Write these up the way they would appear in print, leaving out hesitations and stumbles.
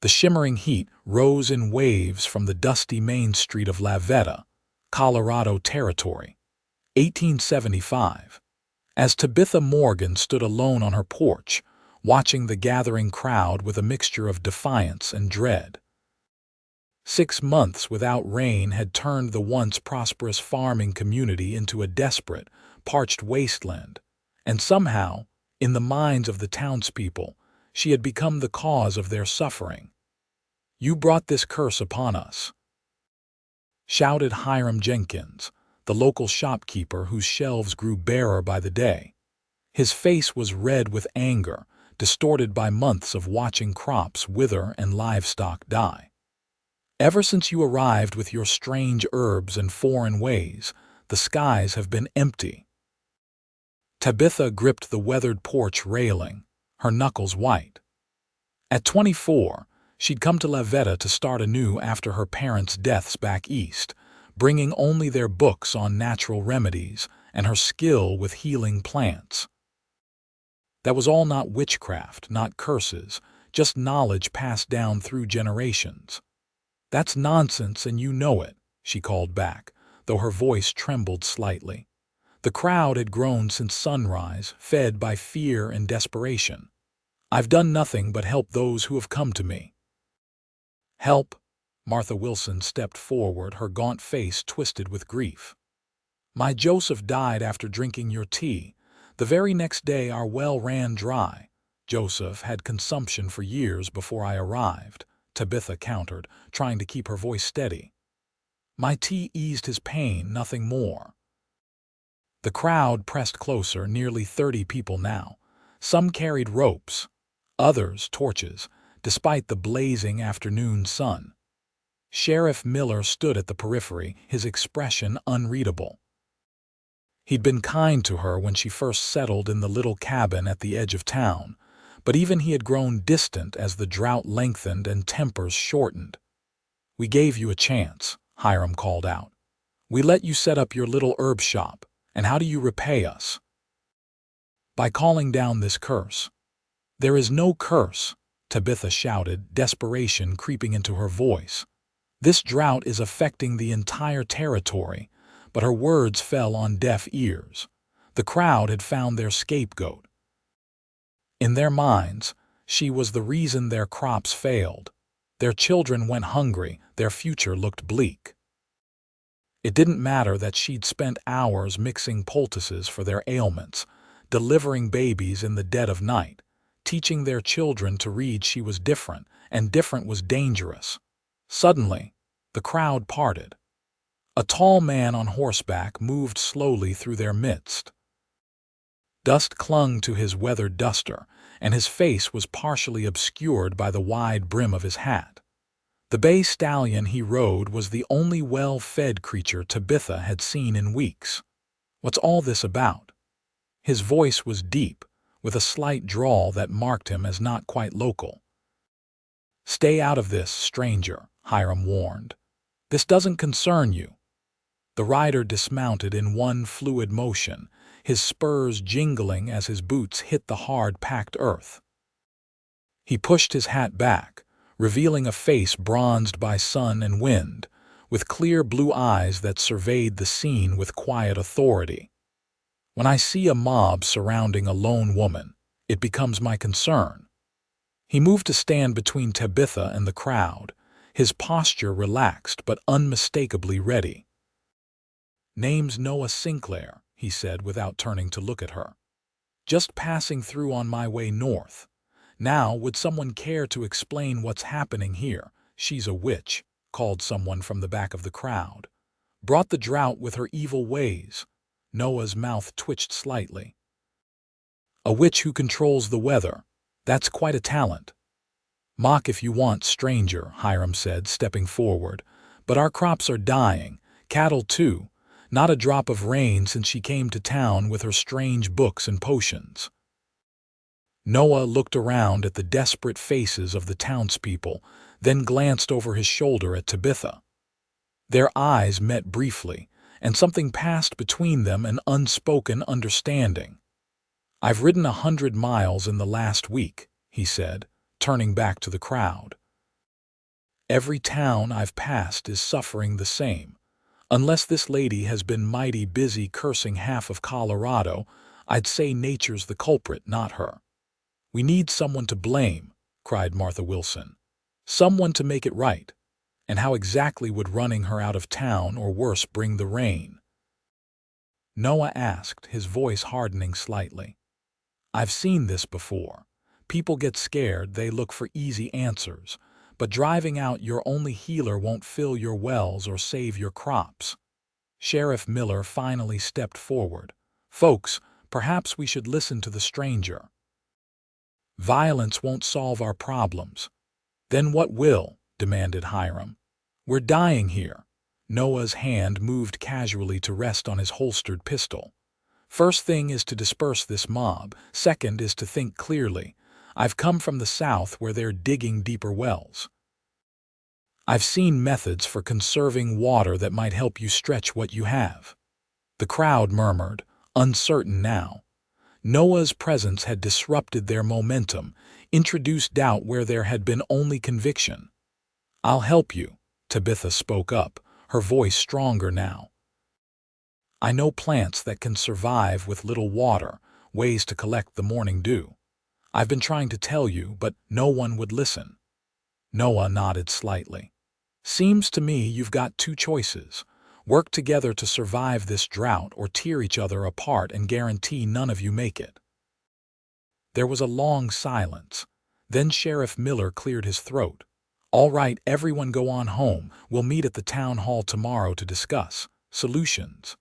The shimmering heat rose in waves from the dusty main street of Veta, Colorado Territory, 1875. As Tabitha Morgan stood alone on her porch, watching the gathering crowd with a mixture of defiance and dread. 6 months without rain had turned the once prosperous farming community into a desperate, parched wasteland, and somehow, in the minds of the townspeople, she had become the cause of their suffering. "You brought this curse upon us," shouted Hiram Jenkins, the local shopkeeper whose shelves grew barer by the day. His face was red with anger, distorted by months of watching crops wither and livestock die. "Ever since you arrived with your strange herbs and foreign ways, the skies have been empty." Tabitha gripped the weathered porch railing, her knuckles white. At 24, she'd come to Veta to start anew after her parents' deaths back east, bringing only their books on natural remedies and her skill with healing plants. That was all not witchcraft, not curses, just knowledge passed down through generations. "That's nonsense, and you know it," she called back, though her voice trembled slightly. The crowd had grown since sunrise, fed by fear and desperation. "I've done nothing but help those who have come to me." "Help?" Martha Wilson stepped forward, her gaunt face twisted with grief. "My Joseph died after drinking your tea. The very next day our well ran dry. Joseph had consumption for years before I arrived," Tabitha countered, trying to keep her voice steady. "My tea eased his pain, nothing more." The crowd pressed closer, nearly 30 people now. Some carried ropes, others torches, despite the blazing afternoon sun. Sheriff Miller stood at the periphery, his expression unreadable. He'd been kind to her when she first settled in the little cabin at the edge of town, but even he had grown distant as the drought lengthened and tempers shortened. "We gave you a chance," Hiram called out. "We let you set up your little herb shop, and how do you repay us?" "By calling down this curse." "There is no curse," Tabitha shouted, desperation creeping into her voice. "This drought is affecting the entire territory," but her words fell on deaf ears. The crowd had found their scapegoat. In their minds, she was the reason their crops failed. Their children went hungry, their future looked bleak. It didn't matter that she'd spent hours mixing poultices for their ailments, delivering babies in the dead of night, teaching their children to read. She was different, and different was dangerous. Suddenly, the crowd parted. A tall man on horseback moved slowly through their midst. Dust clung to his weathered duster, and his face was partially obscured by the wide brim of his hat. The bay stallion he rode was the only well-fed creature Tabitha had seen in weeks. "What's all this about?" His voice was deep, with a slight drawl that marked him as not quite local. "Stay out of this, stranger," Hiram warned. "This doesn't concern you." The rider dismounted in one fluid motion, his spurs jingling as his boots hit the hard, packed earth. He pushed his hat back, revealing a face bronzed by sun and wind, with clear blue eyes that surveyed the scene with quiet authority. "When I see a mob surrounding a lone woman, it becomes my concern." He moved to stand between Tabitha and the crowd, his posture relaxed but unmistakably ready. "Name's Noah Sinclair," he said without turning to look at her. "Just passing through on my way north. Now, would someone care to explain what's happening here?" "She's a witch," called someone from the back of the crowd. "Brought the drought with her evil ways." Noah's mouth twitched slightly. "A witch who controls the weather. That's quite a talent." "Mock if you want, stranger," Hiram said, stepping forward. "But our crops are dying, cattle too. Not a drop of rain since she came to town with her strange books and potions." Noah looked around at the desperate faces of the townspeople, then glanced over his shoulder at Tabitha. Their eyes met briefly, and something passed between them, an unspoken understanding. "I've ridden 100 miles in the last week," he said, turning back to the crowd. Every town I've passed is suffering the same. Unless this lady has been mighty busy cursing half of Colorado, I'd say nature's the culprit, not her." "We need someone to blame," cried Martha Wilson. "Someone to make it right. And how exactly would running her out of town or worse bring the rain?" Noah asked, his voice hardening slightly. "I've seen this before. People get scared, they look for easy answers. But driving out your only healer won't fill your wells or save your crops." Sheriff Miller finally stepped forward. "Folks, perhaps we should listen to the stranger. Violence won't solve our problems." "Then what will?" demanded Hiram. "We're dying here." Noah's hand moved casually to rest on his holstered pistol. "First thing is to disperse this mob. Second is to think clearly. I've come from the South where they're digging deeper wells. I've seen methods for conserving water that might help you stretch what you have." The crowd murmured, uncertain now. Noah's presence had disrupted their momentum, introduced doubt where there had been only conviction. "I'll help you," Tabitha spoke up, her voice stronger now. "I know plants that can survive with little water, ways to collect the morning dew. I've been trying to tell you, but no one would listen." Noah nodded slightly. "Seems to me you've got two choices. Work together to survive this drought or tear each other apart and guarantee none of you make it." There was a long silence. Then Sheriff Miller cleared his throat. "All right, everyone go on home. We'll meet at the town hall tomorrow to discuss solutions."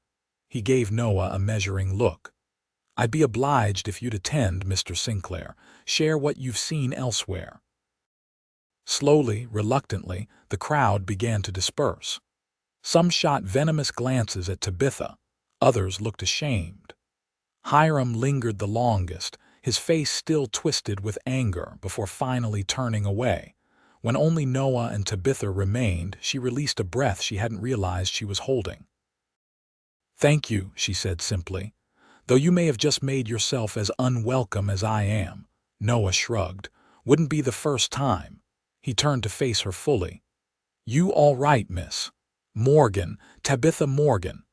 He gave Noah a measuring look. "I'd be obliged if you'd attend, Mr. Sinclair. Share what you've seen elsewhere." Slowly, reluctantly, the crowd began to disperse. Some shot venomous glances at Tabitha. Others looked ashamed. Hiram lingered the longest, his face still twisted with anger, before finally turning away. When only Noah and Tabitha remained, she released a breath she hadn't realized she was holding. "Thank you," she said simply. "Though you may have just made yourself as unwelcome as I am." Noah shrugged. "Wouldn't be the first time." He turned to face her fully. "You all right, Miss Morgan, Tabitha Morgan?"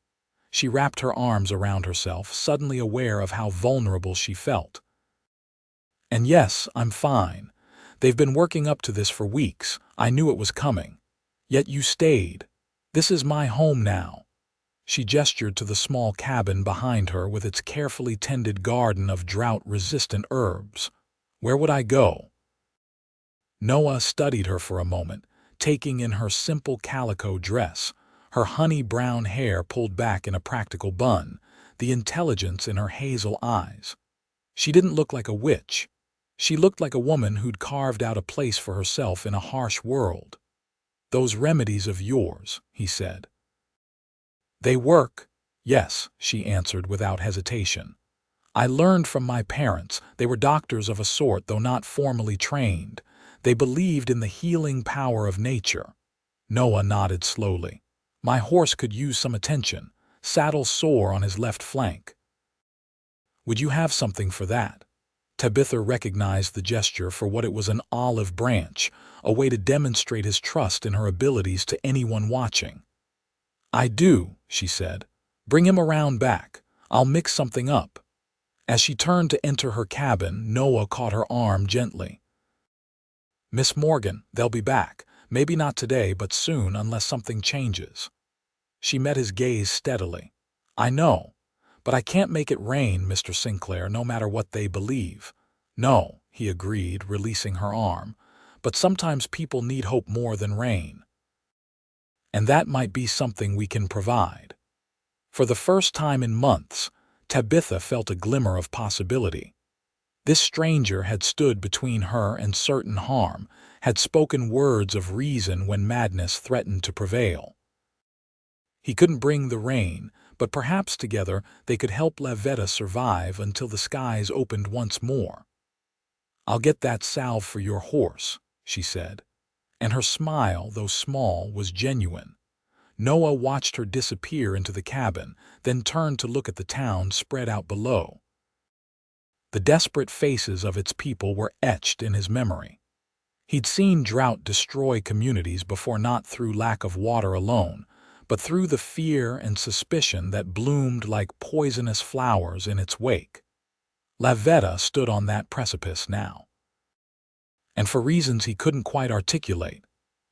She wrapped her arms around herself, suddenly aware of how vulnerable she felt. "And yes, I'm fine. They've been working up to this for weeks. I knew it was coming. Yet you stayed. This is my home now." She gestured to the small cabin behind her with its carefully tended garden of drought-resistant herbs. "Where would I go?" Noah studied her for a moment, taking in her simple calico dress, her honey-brown hair pulled back in a practical bun, the intelligence in her hazel eyes. She didn't look like a witch. She looked like a woman who'd carved out a place for herself in a harsh world. "Those remedies of yours," he said. "They work." "Yes," she answered without hesitation. "I learned from my parents. They were doctors of a sort, though not formally trained. They believed in the healing power of nature." Noah nodded slowly. "My horse could use some attention. Saddle sore on his left flank." "Would you have something for that?" Tabitha recognized the gesture for what it was, an olive branch, a way to demonstrate his trust in her abilities to anyone watching. "I do," she said. "Bring him around back. I'll mix something up." As she turned to enter her cabin, Noah caught her arm gently. "Miss Morgan, they'll be back. Maybe not today, but soon, unless something changes." She met his gaze steadily. "I know. But I can't make it rain, Mr. Sinclair, no matter what they believe." "No," he agreed, releasing her arm. "But sometimes people need hope more than rain. And that might be something we can provide." For the first time in months, Tabitha felt a glimmer of possibility. This stranger had stood between her and certain harm, had spoken words of reason when madness threatened to prevail. He couldn't bring the rain, but perhaps together they could help Veta survive until the skies opened once more. "I'll get that salve for your horse," she said. And her smile, though small, was genuine. Noah watched her disappear into the cabin, then turned to look at the town spread out below. The desperate faces of its people were etched in his memory. He'd seen drought destroy communities before, not through lack of water alone, but through the fear and suspicion that bloomed like poisonous flowers in its wake. Veta stood on that precipice now. And for reasons he couldn't quite articulate,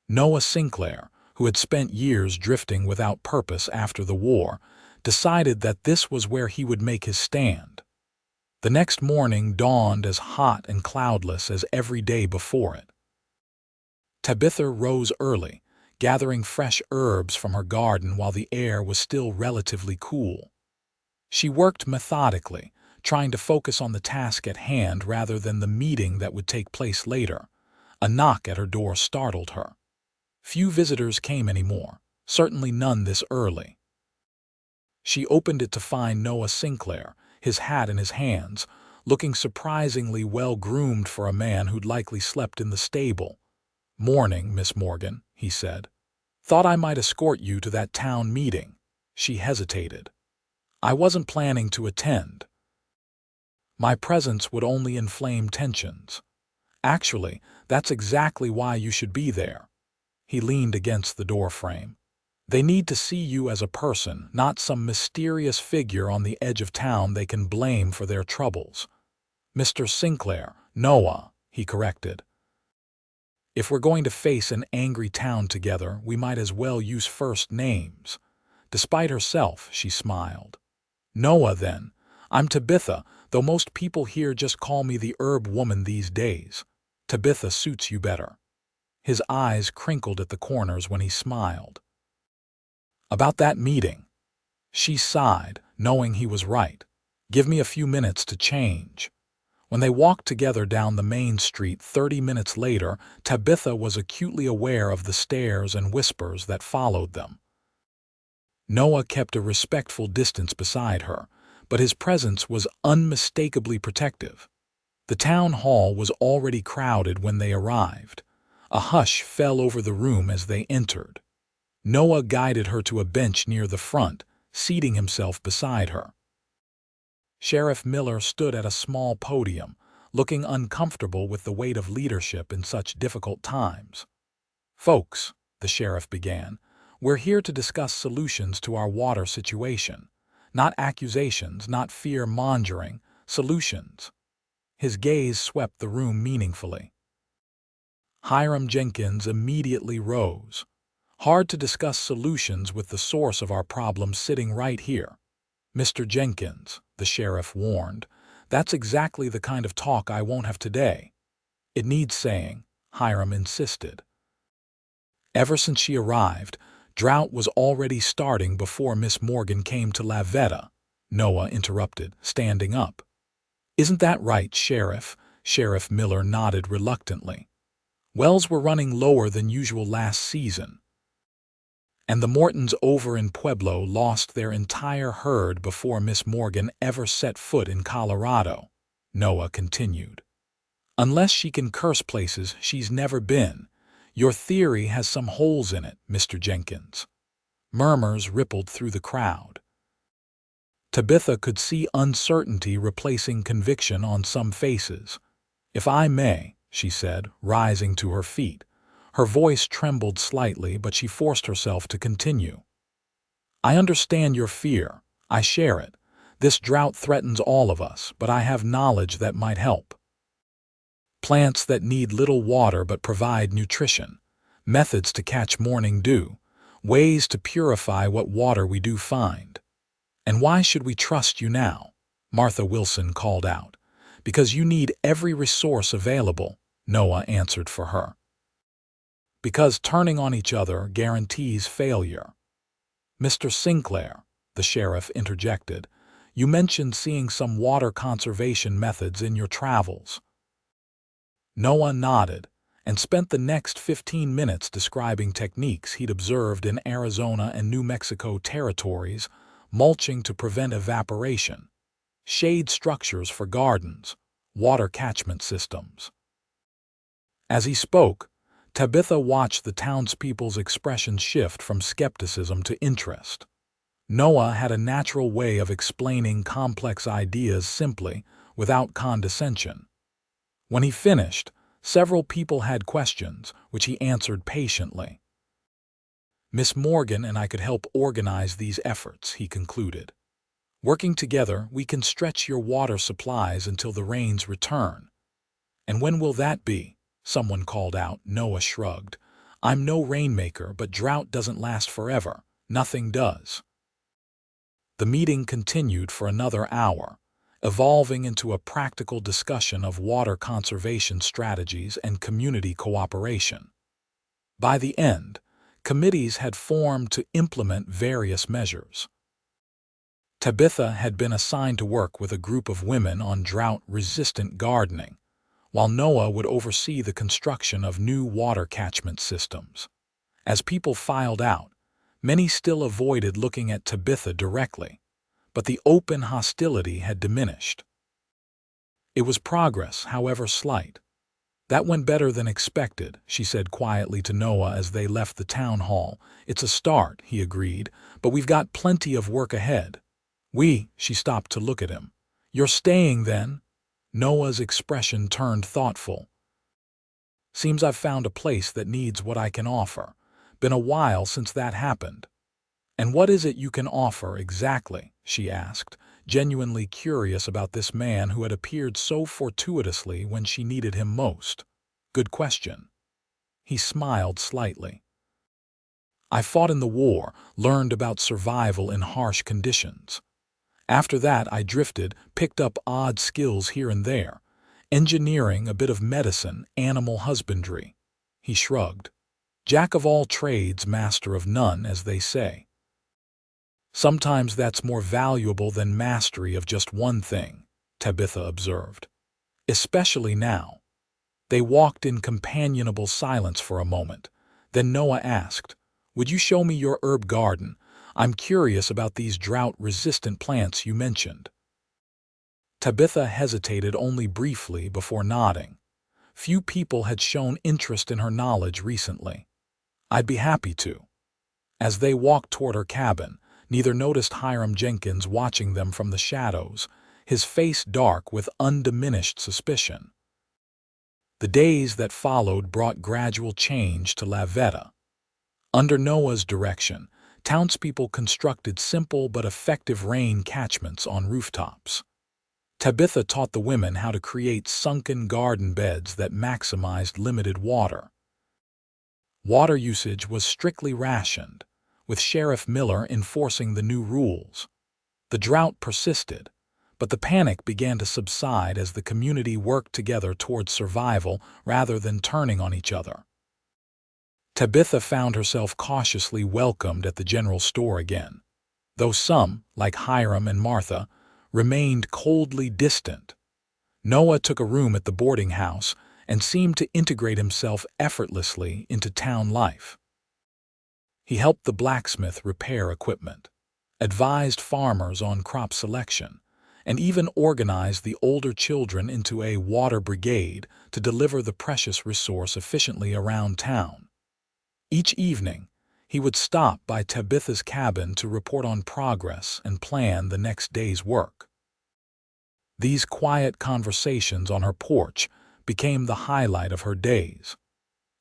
Noah Sinclair, who had spent years drifting without purpose after the war, decided that this was where he would make his stand. The next morning dawned as hot and cloudless as every day before it. Tabitha rose early, gathering fresh herbs from her garden while the air was still relatively cool. She worked methodically, trying to focus on the task at hand rather than the meeting that would take place later. A knock at her door startled her. Few visitors came anymore, certainly none this early. She opened it to find Noah Sinclair, his hat in his hands, looking surprisingly well-groomed for a man who'd likely slept in the stable. "Morning, Miss Morgan," he said. "Thought I might escort you to that town meeting." She hesitated. "I wasn't planning to attend. My presence would only inflame tensions." "Actually, that's exactly why you should be there." He leaned against the doorframe. "They need to see you as a person, not some mysterious figure on the edge of town they can blame for their troubles." "Mr. Sinclair, Noah," he corrected. "If we're going to face an angry town together, we might as well use first names." Despite herself, she smiled. "Noah, then. I'm Tabitha, though most people here just call me the herb woman these days. Tabitha suits you better." His eyes crinkled at the corners when he smiled. "About that meeting." She sighed, knowing he was right. "Give me a few minutes to change." When they walked together down the main street 30 minutes later, Tabitha was acutely aware of the stares and whispers that followed them. Noah kept a respectful distance beside her, but his presence was unmistakably protective. The town hall was already crowded when they arrived. A hush fell over the room as they entered. Noah guided her to a bench near the front, seating himself beside her. Sheriff Miller stood at a small podium, looking uncomfortable with the weight of leadership in such difficult times. "Folks," the sheriff began, "we're here to discuss solutions to our water situation. Not accusations, not fear-mongering, solutions." His gaze swept the room meaningfully. Hiram Jenkins immediately rose. "Hard to discuss solutions with the source of our problem sitting right here." "Mr. Jenkins," the sheriff warned, "that's exactly the kind of talk I won't have today." "It needs saying," Hiram insisted. Ever since she arrived, drought was already starting before Miss Morgan came to Veta. Noah interrupted, standing up. "Isn't that right, Sheriff?" Sheriff Miller nodded reluctantly. "Wells were running lower than usual last season. And the Mortons over in Pueblo lost their entire herd before Miss Morgan ever set foot in Colorado," Noah continued. "Unless she can curse places she's never been. Your theory has some holes in it, Mr. Jenkins." Murmurs rippled through the crowd. Tabitha could see uncertainty replacing conviction on some faces. "If I may," she said, rising to her feet. Her voice trembled slightly, but she forced herself to continue. "I understand your fear. I share it. This drought threatens all of us, but I have knowledge that might help. Plants that need little water but provide nutrition, methods to catch morning dew, ways to purify what water we do find." "And why should we trust you now?" Martha Wilson called out. "Because you need every resource available," Noah answered for her. "Because turning on each other guarantees failure." "Mr. Sinclair," the sheriff interjected, "you mentioned seeing some water conservation methods in your travels." Noah nodded and spent the next 15 minutes describing techniques he'd observed in Arizona and New Mexico territories: mulching to prevent evaporation, shade structures for gardens, water catchment systems. As he spoke, Tabitha watched the townspeople's expressions shift from skepticism to interest. Noah had a natural way of explaining complex ideas simply, without condescension. When he finished, Several people had questions, which he answered patiently. Miss Morgan and I could help organize these efforts, he concluded. Working together, we can stretch your water supplies until the rains return. And when will that be? Someone called out. Noah shrugged. I'm no rainmaker, but drought doesn't last forever. Nothing does. The meeting continued for another hour, evolving into a practical discussion of water conservation strategies and community cooperation. By the end, committees had formed to implement various measures. Tabitha had been assigned to work with a group of women on drought-resistant gardening, while Noah would oversee the construction of new water catchment systems. As people filed out, many still avoided looking at Tabitha directly, but the open hostility had diminished. It was progress, however slight. That went better than expected, she said quietly to Noah as they left the town hall. It's a start, he agreed, but we've got plenty of work ahead. She stopped to look at him. You're staying then? Noah's expression turned thoughtful. Seems I've found a place that needs what I can offer. Been a while since that happened. And what is it you can offer exactly? She asked, genuinely curious about this man who had appeared so fortuitously when she needed him most. Good question. He smiled slightly. I fought in the war, learned about survival in harsh conditions. After that, I drifted, picked up odd skills here and there. Engineering, a bit of medicine, animal husbandry. He shrugged. Jack of all trades, master of none, as they say. Sometimes that's more valuable than mastery of just one thing, Tabitha observed. Especially now. They walked in companionable silence for a moment. Then Noah asked, Would you show me your herb garden? I'm curious about these drought-resistant plants you mentioned. Tabitha hesitated only briefly before nodding. Few people had shown interest in her knowledge recently. I'd be happy to. As they walked toward her cabin, neither noticed Hiram Jenkins watching them from the shadows, his face dark with undiminished suspicion. The days that followed brought gradual change to Veta. Under Noah's direction, townspeople constructed simple but effective rain catchments on rooftops. Tabitha taught the women how to create sunken garden beds that maximized limited water. Water usage was strictly rationed, with Sheriff Miller enforcing the new rules. The drought persisted, but the panic began to subside as the community worked together towards survival rather than turning on each other. Tabitha found herself cautiously welcomed at the general store again, though some, like Hiram and Martha, remained coldly distant. Noah took a room at the boarding house and seemed to integrate himself effortlessly into town life. He helped the blacksmith repair equipment, advised farmers on crop selection, and even organized the older children into a water brigade to deliver the precious resource efficiently around town. Each evening, he would stop by Tabitha's cabin to report on progress and plan the next day's work. These quiet conversations on her porch became the highlight of her days.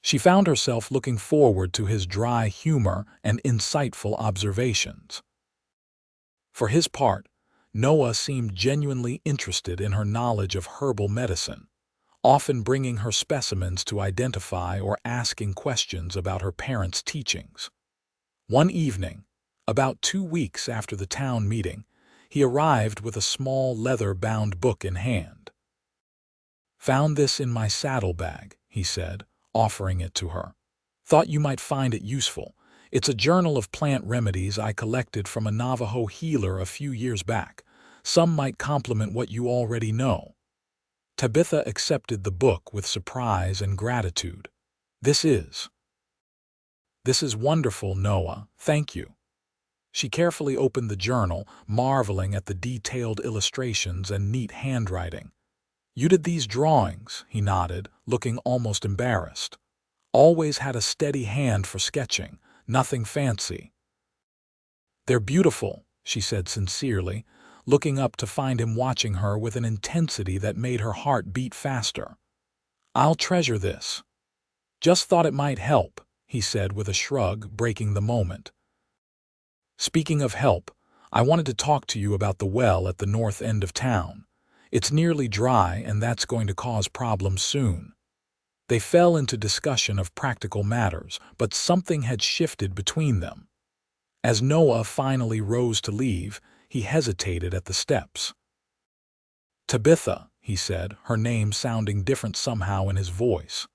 She found herself looking forward to his dry humor and insightful observations. For his part, Noah seemed genuinely interested in her knowledge of herbal medicine, often bringing her specimens to identify or asking questions about her parents' teachings. One evening, about 2 weeks after the town meeting, he arrived with a small leather-bound book in hand. Found this in my saddlebag, he said, offering it to her. Thought you might find it useful. It's a journal of plant remedies I collected from a Navajo healer a few years back. Some might complement what you already know. Tabitha accepted the book with surprise and gratitude. This is wonderful, Noah. Thank you. She carefully opened the journal, marveling at the detailed illustrations and neat handwriting. You did these drawings, he nodded, looking almost embarrassed. Always had a steady hand for sketching, nothing fancy. They're beautiful, she said sincerely, looking up to find him watching her with an intensity that made her heart beat faster. I'll treasure this. Just thought it might help, he said with a shrug, breaking the moment. Speaking of help, I wanted to talk to you about the well at the north end of town. It's nearly dry, and that's going to cause problems soon. They fell into discussion of practical matters, but something had shifted between them. As Noah finally rose to leave, he hesitated at the steps. Tabitha, he said, her name sounding different somehow in his voice.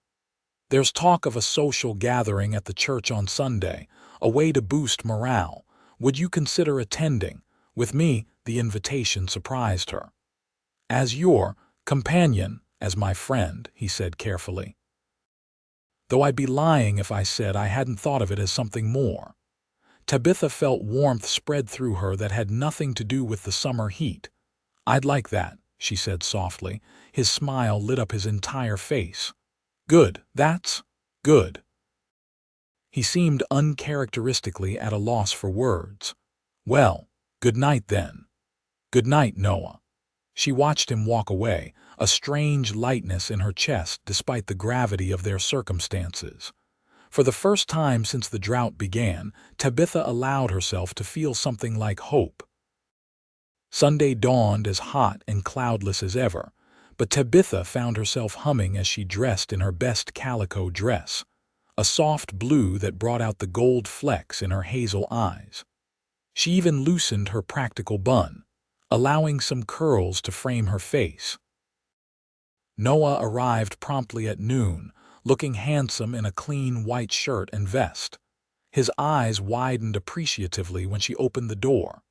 There's talk of a social gathering at the church on Sunday, a way to boost morale. Would you consider attending? With me, the invitation surprised her. As your companion, as my friend, he said carefully. Though I'd be lying if I said I hadn't thought of it as something more. Tabitha felt warmth spread through her that had nothing to do with the summer heat. I'd like that, she said softly. His smile lit up his entire face. Good, that's good. He seemed uncharacteristically at a loss for words. Well, good night then. Good night, Noah. She watched him walk away, a strange lightness in her chest despite the gravity of their circumstances. For the first time since the drought began, Tabitha allowed herself to feel something like hope. Sunday dawned as hot and cloudless as ever, but Tabitha found herself humming as she dressed in her best calico dress, a soft blue that brought out the gold flecks in her hazel eyes. She even loosened her practical bun, allowing some curls to frame her face. Noah arrived promptly at noon, looking handsome in a clean white shirt and vest. His eyes widened appreciatively when she opened the door.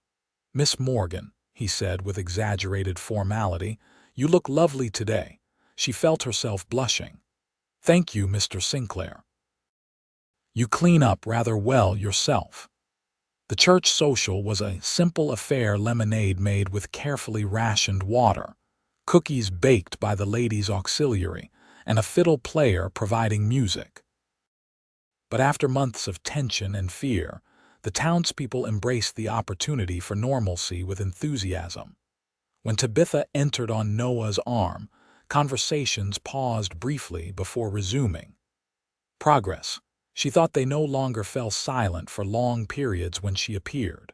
Miss Morgan, he said with exaggerated formality, you look lovely today. She felt herself blushing. Thank you, Mr. Sinclair. You clean up rather well yourself. The church social was a simple affair: lemonade made with carefully rationed water, cookies baked by the ladies' auxiliary, and a fiddle player providing music. But after months of tension and fear, the townspeople embraced the opportunity for normalcy with enthusiasm. When Tabitha entered on Noah's arm, conversations paused briefly before resuming. Progress. She thought they no longer fell silent for long periods when she appeared.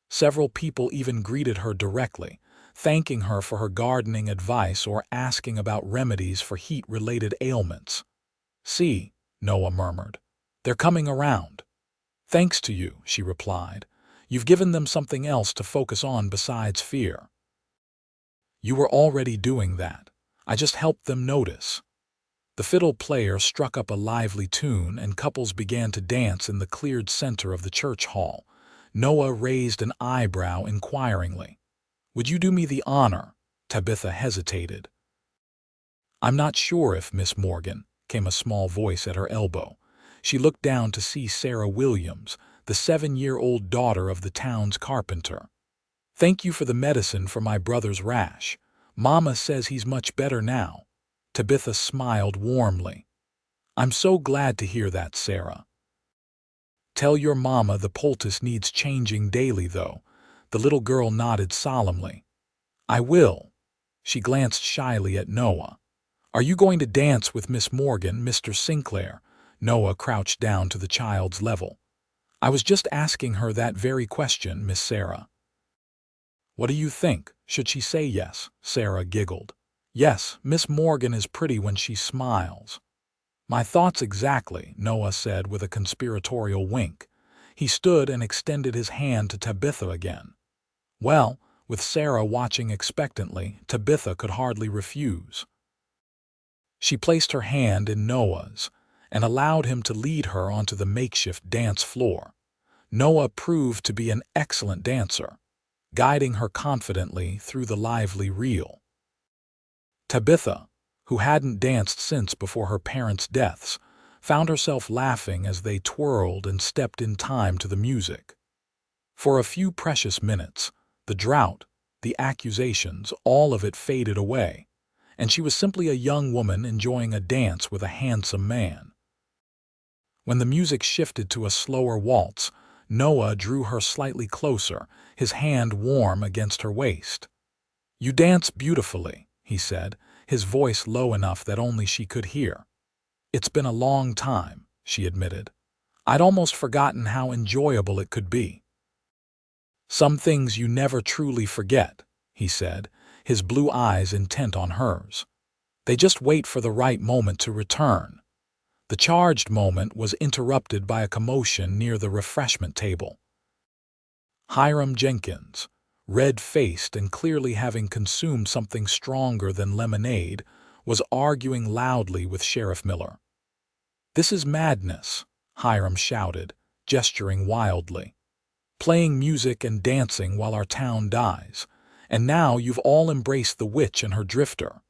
Several people even greeted her directly, thanking her for her gardening advice or asking about remedies for heat-related ailments. See, Noah murmured. They're coming around. Thanks to you, she replied. You've given them something else to focus on besides fear. You were already doing that. I just helped them notice. The fiddle player struck up a lively tune, and couples began to dance in the cleared center of the church hall. Noah raised an eyebrow inquiringly. Would you do me the honor? Tabitha hesitated. I'm not sure if Miss Morgan, came a small voice at her elbow. She looked down to see Sarah Williams, the 7-year-old daughter of the town's carpenter. Thank you for the medicine for my brother's rash. Mama says he's much better now. Tabitha smiled warmly. I'm so glad to hear that, Sarah. Tell your mama the poultice needs changing daily, though. The little girl nodded solemnly. I will. She glanced shyly at Noah. Are you going to dance with Miss Morgan, Mr. Sinclair? Noah crouched down to the child's level. I was just asking her that very question, Miss Sarah. What do you think? Should she say yes? Sarah giggled. Yes, Miss Morgan is pretty when she smiles. My thoughts exactly, Noah said with a conspiratorial wink. He stood and extended his hand to Tabitha again. Well, with Sarah watching expectantly, Tabitha could hardly refuse. She placed her hand in Noah's and allowed him to lead her onto the makeshift dance floor. Noah proved to be an excellent dancer, guiding her confidently through the lively reel. Tabitha, who hadn't danced since before her parents' deaths, found herself laughing as they twirled and stepped in time to the music. For a few precious minutes, the drought, the accusations, all of it faded away, and she was simply a young woman enjoying a dance with a handsome man. When the music shifted to a slower waltz, Noah drew her slightly closer, his hand warm against her waist. You dance beautifully, he said, his voice low enough that only she could hear. "It's been a long time," she admitted. "I'd almost forgotten how enjoyable it could be." "Some things you never truly forget," he said, his blue eyes intent on hers. "They just wait for the right moment to return." The charged moment was interrupted by a commotion near the refreshment table. Hiram Jenkins, red-faced and clearly having consumed something stronger than lemonade, was arguing loudly with Sheriff Miller. "This is madness," Hiram shouted, gesturing wildly. "Playing music and dancing while our town dies, and now you've all embraced the witch and her drifter."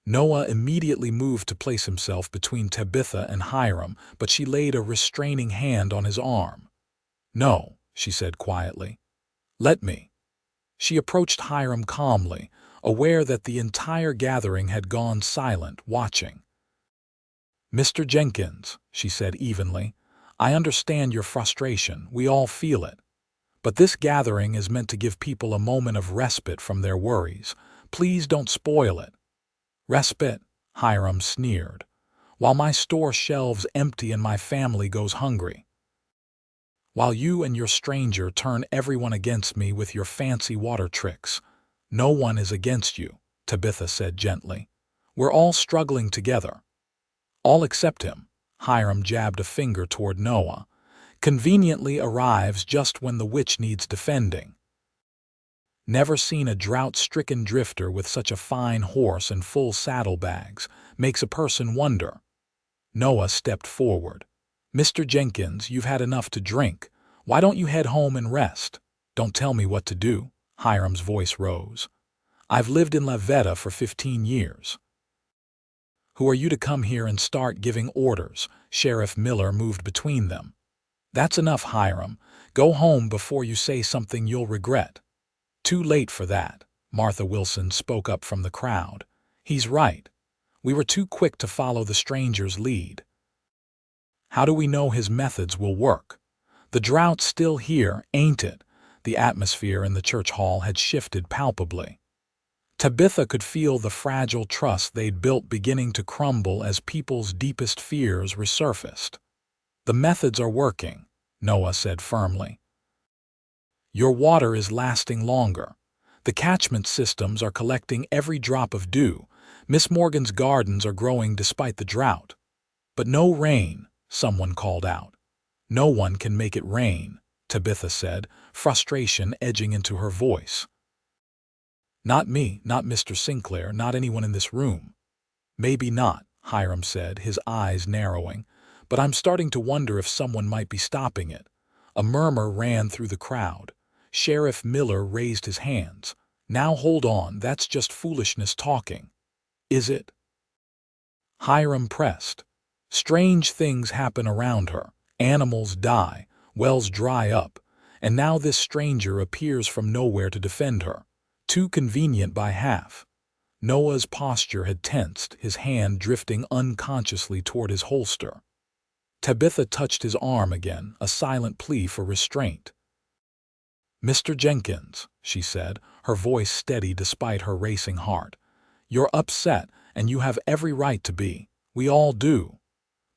Noah immediately moved to place himself between Tabitha and Hiram, but she laid a restraining hand on his arm. "No," she said quietly. "Let me." She approached Hiram calmly, aware that the entire gathering had gone silent, watching. "Mr. Jenkins," she said evenly, "I understand your frustration, we all feel it. But this gathering is meant to give people a moment of respite from their worries. Please don't spoil it." "Respite?" Hiram sneered. "While my store shelves empty and my family goes hungry. While you and your stranger turn everyone against me with your fancy water tricks." "No one is against you," Tabitha said gently. "We're all struggling together." "All except him." Hiram jabbed a finger toward Noah. "Conveniently arrives just when the witch needs defending. Never seen a drought-stricken drifter with such a fine horse and full saddlebags. Makes a person wonder." Noah stepped forward. "Mr. Jenkins, you've had enough to drink. Why don't you head home and rest?" "Don't tell me what to do." Hiram's voice rose. "I've lived in Veta for 15 years. Who are you to come here and start giving orders?" Sheriff Miller moved between them. "That's enough, Hiram. Go home before you say something you'll regret." "Too late for that," Martha Wilson spoke up from the crowd. "He's right. We were too quick to follow the stranger's lead. How do we know his methods will work? The drought's still here, ain't it?" The atmosphere in the church hall had shifted palpably. Tabitha could feel the fragile trust they'd built beginning to crumble as people's deepest fears resurfaced. "The methods are working," Noah said firmly. "Your water is lasting longer. The catchment systems are collecting every drop of dew. Miss Morgan's gardens are growing despite the drought." "But no rain," someone called out. "No one can make it rain," Tabitha said, frustration edging into her voice. "Not me, not Mr. Sinclair, not anyone in this room." "Maybe not," Hiram said, his eyes narrowing, "but I'm starting to wonder if someone might be stopping it." A murmur ran through the crowd. Sheriff Miller raised his hands. "Now hold on, that's just foolishness talking." "Is it?" Hiram pressed. "Strange things happen around her. Animals die, wells dry up, and now this stranger appears from nowhere to defend her. Too convenient by half." Noah's posture had tensed, his hand drifting unconsciously toward his holster. Tabitha touched his arm again, a silent plea for restraint. "Mr. Jenkins," she said, her voice steady despite her racing heart, "you're upset, and you have every right to be. We all do.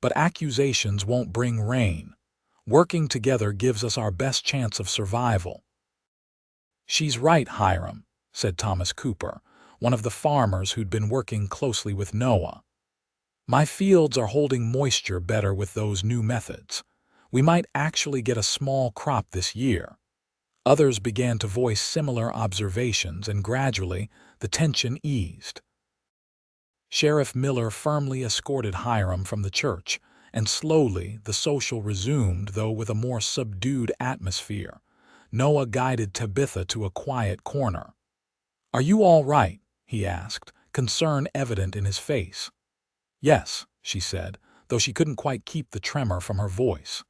But accusations won't bring rain. Working together gives us our best chance of survival." "She's right, Hiram," said Thomas Cooper, one of the farmers who'd been working closely with Noah. "My fields are holding moisture better with those new methods. We might actually get a small crop this year." Others began to voice similar observations, and gradually the tension eased. Sheriff Miller firmly escorted Hiram from the church, and slowly the social resumed, though with a more subdued atmosphere. Noah guided Tabitha to a quiet corner. "Are you all right?" he asked, concern evident in his face. "Yes," she said, though she couldn't quite keep the tremor from her voice.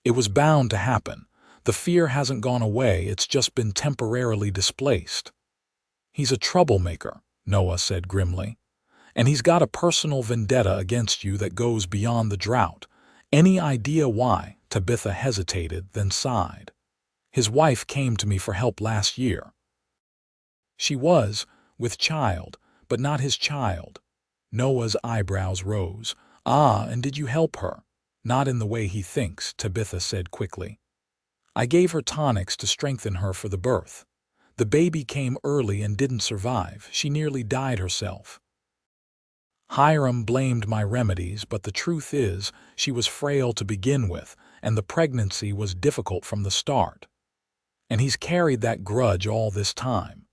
"It was bound to happen. The fear hasn't gone away, it's just been temporarily displaced." "He's a troublemaker," Noah said grimly. "And he's got a personal vendetta against you that goes beyond the drought. Any idea why?" Tabitha hesitated, then sighed. "His wife came to me for help last year." "She was? with child, but not his child. Noah's eyebrows rose. Ah, and did you help her? Not in the way he thinks, Tabitha said quickly. I gave her tonics to strengthen her for the birth. The baby came early and didn't survive. She nearly died herself. Hiram blamed my remedies, but the truth is, she was frail to begin with, and the pregnancy was difficult from the start. And he's carried that grudge all this time.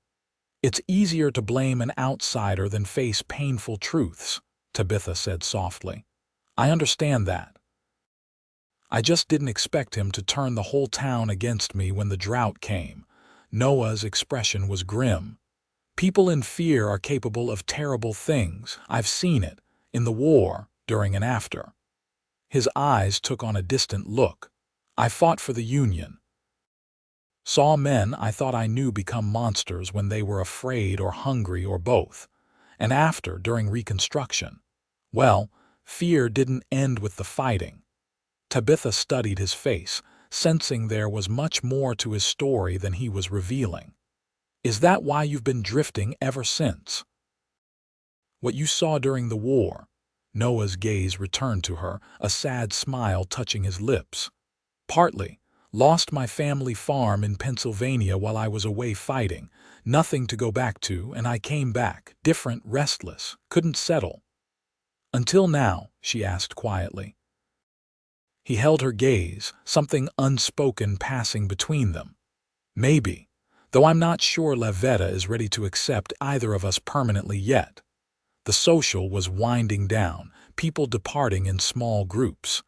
It's easier to blame an outsider than face painful truths, Tabitha said softly. I understand that. I just didn't expect him to turn the whole town against me when the drought came. Noah's expression was grim. People in fear are capable of terrible things. I've seen it, in the war, during and after. His eyes took on a distant look. I fought for the Union. Saw men I thought I knew become monsters when they were afraid or hungry or both. And after, during Reconstruction. Well, fear didn't end with the fighting. Tabitha studied his face, sensing there was much more to his story than he was revealing. Is that why you've been drifting ever since? What you saw during the war? Noah's gaze returned to her, a sad smile touching his lips. Partly. Lost my family farm in Pennsylvania while I was away fighting. Nothing to go back to, and I came back, different, restless, couldn't settle. Until now, she asked quietly. He held her gaze, something unspoken passing between them. Maybe, though I'm not sure Veta is ready to accept either of us permanently yet. The social was winding down, people departing in small groups.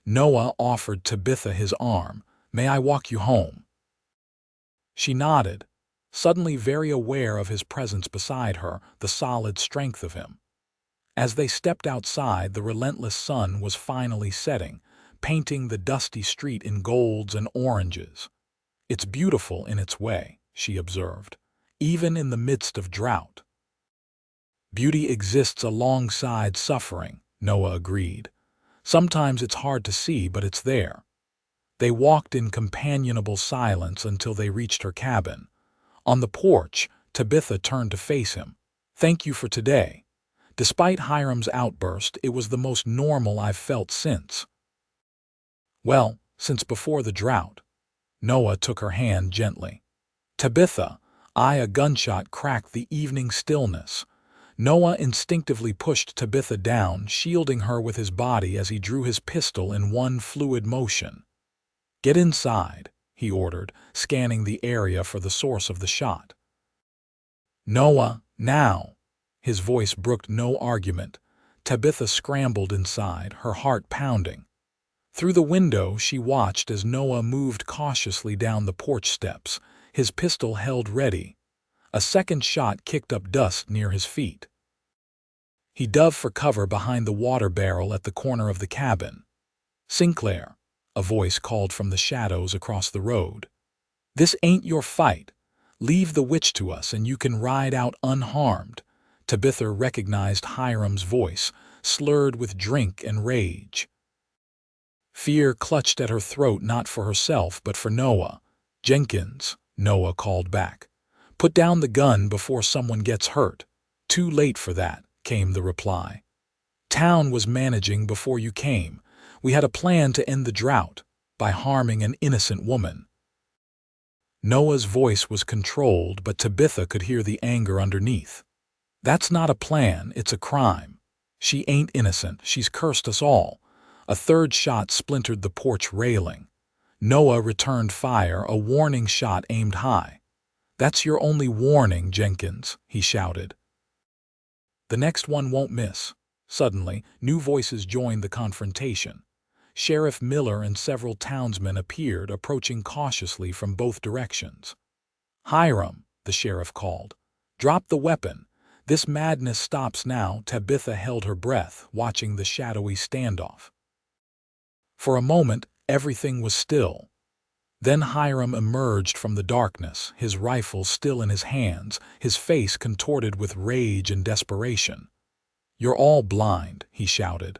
Noah offered Tabitha his arm. May I walk you home? She nodded, suddenly very aware of his presence beside her, the solid strength of him. As they stepped outside, the relentless sun was finally setting, painting the dusty street in golds and oranges. It's beautiful in its way, she observed, even in the midst of drought. Beauty exists alongside suffering, Noah agreed. Sometimes it's hard to see, but it's there. They walked in companionable silence until they reached her cabin. On the porch, Tabitha turned to face him. Thank you for today. Despite Hiram's outburst, it was the most normal I've felt since. Well, since before the drought. Noah took her hand gently. Tabitha, a gunshot cracked the evening stillness. Noah instinctively pushed Tabitha down, shielding her with his body as he drew his pistol in one fluid motion. Get inside, he ordered, scanning the area for the source of the shot. Noah, now. His voice brooked no argument. Tabitha scrambled inside, her heart pounding. Through the window, she watched as Noah moved cautiously down the porch steps, his pistol held ready. A second shot kicked up dust near his feet. He dove for cover behind the water barrel at the corner of the cabin. Sinclair, a voice called from the shadows across the road. This ain't your fight. Leave the witch to us and you can ride out unharmed. Tabitha recognized Hiram's voice, slurred with drink and rage. Fear clutched at her throat, not for herself but for Noah. Jenkins, Noah called back. Put down the gun before someone gets hurt. Too late for that, came the reply. Town was managing before you came. We had a plan to end the drought, by harming an innocent woman. Noah's voice was controlled, but Tabitha could hear the anger underneath. That's not a plan, it's a crime. She ain't innocent, she's cursed us all. A third shot splintered the porch railing. Noah returned fire, a warning shot aimed high. That's your only warning, Jenkins, he shouted. The next one won't miss. Suddenly, new voices joined the confrontation. Sheriff Miller and several townsmen appeared, approaching cautiously from both directions. Hiram, the sheriff called. Drop the weapon. This madness stops now. Tabitha held her breath, watching the shadowy standoff. For a moment, everything was still. Then Hiram emerged from the darkness, his rifle still in his hands, his face contorted with rage and desperation. You're all blind, he shouted.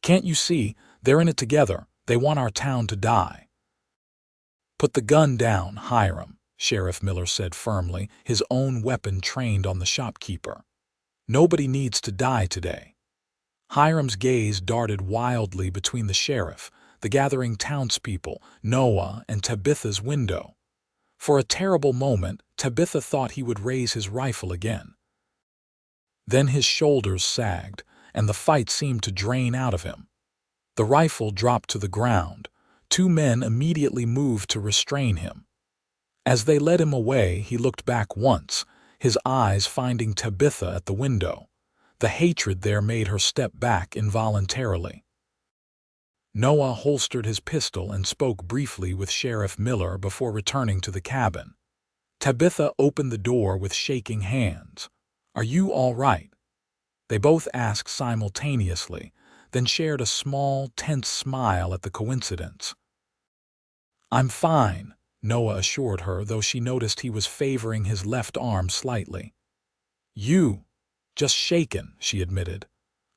Can't you see? They're in it together. They want our town to die. Put the gun down, Hiram, Sheriff Miller said firmly, his own weapon trained on the shopkeeper. "Nobody needs to die today." Hiram's gaze darted wildly between the sheriff, the gathering townspeople, Noah, and Tabitha's window. For a terrible moment, Tabitha thought he would raise his rifle again. Then his shoulders sagged, and the fight seemed to drain out of him. The rifle dropped to the ground. Two men immediately moved to restrain him. As they led him away, he looked back once, his eyes finding Tabitha at the window. The hatred there made her step back involuntarily. Noah holstered his pistol and spoke briefly with Sheriff Miller before returning to the cabin. Tabitha opened the door with shaking hands. "Are you all right?" They both asked simultaneously, then shared a small, tense smile at the coincidence. "I'm fine," Noah assured her, though she noticed he was favoring his left arm slightly. "You, just shaken," she admitted.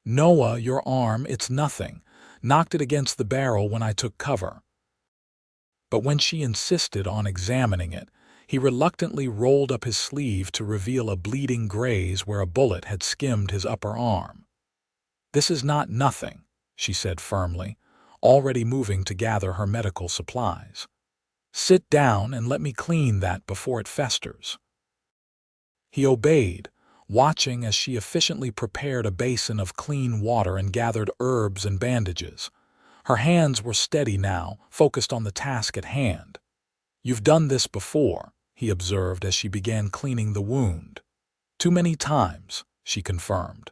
"Noah, your arm, it's nothing. Knocked it against the barrel when I took cover." But when she insisted on examining it, he reluctantly rolled up his sleeve to reveal a bleeding graze where a bullet had skimmed his upper arm. "This is not nothing," she said firmly, already moving to gather her medical supplies. "Sit down and let me clean that before it festers." He obeyed, watching as she efficiently prepared a basin of clean water and gathered herbs and bandages. Her hands were steady now, focused on the task at hand. "You've done this before," he observed as she began cleaning the wound. "Too many times," she confirmed.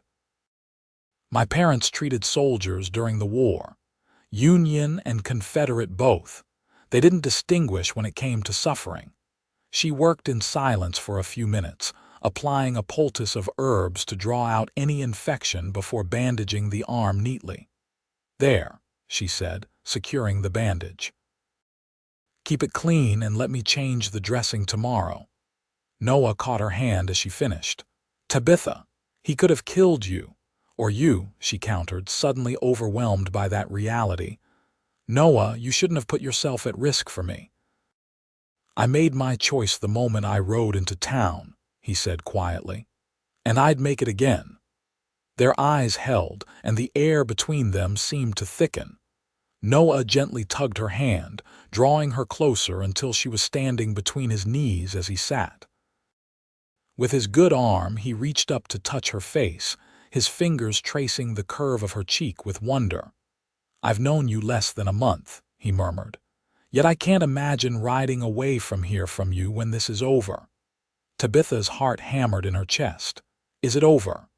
"My parents treated soldiers during the war. Union and Confederate both. They didn't distinguish when it came to suffering." She worked in silence for a few minutes, applying a poultice of herbs to draw out any infection before bandaging the arm neatly. "There," she said, securing the bandage. "Keep it clean and let me change the dressing tomorrow." Noah caught her hand as she finished. "Tabitha, he could have killed you. Or you," she countered, suddenly overwhelmed by that reality. "Noah, you shouldn't have put yourself at risk for me." "I made my choice the moment I rode into town," he said quietly. "And I'd make it again." Their eyes held, and the air between them seemed to thicken. Noah gently tugged her hand, drawing her closer until she was standing between his knees as he sat. With his good arm, he reached up to touch her face, his fingers tracing the curve of her cheek with wonder. "I've known you less than a month," he murmured. "Yet I can't imagine riding away from here from you when this is over." Tabitha's heart hammered in her chest. "Is it over?"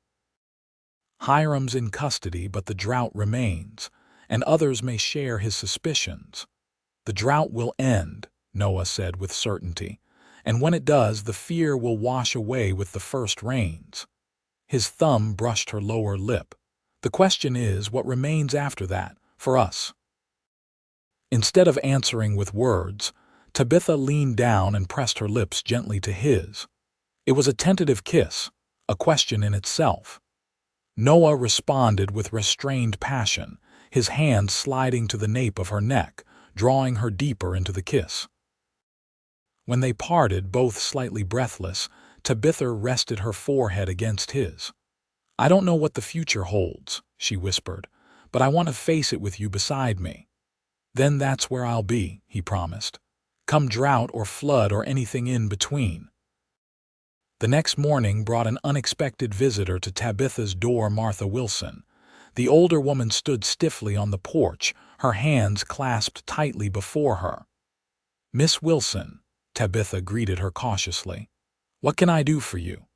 "Hiram's in custody, but the drought remains, and others may share his suspicions." "The drought will end," Noah said with certainty, "and when it does, the fear will wash away with the first rains." His thumb brushed her lower lip. "The question is, what remains after that, for us?" Instead of answering with words, Tabitha leaned down and pressed her lips gently to his. It was a tentative kiss, a question in itself. Noah responded with restrained passion, his hand sliding to the nape of her neck, drawing her deeper into the kiss. When they parted, both slightly breathless, Tabitha rested her forehead against his. "I don't know what the future holds," she whispered, "but I want to face it with you beside me." "Then that's where I'll be," he promised. "Come drought or flood or anything in between." The next morning brought an unexpected visitor to Tabitha's door, Martha Wilson. The older woman stood stiffly on the porch, her hands clasped tightly before her. "Miss Wilson," Tabitha greeted her cautiously. "What can I do for you?"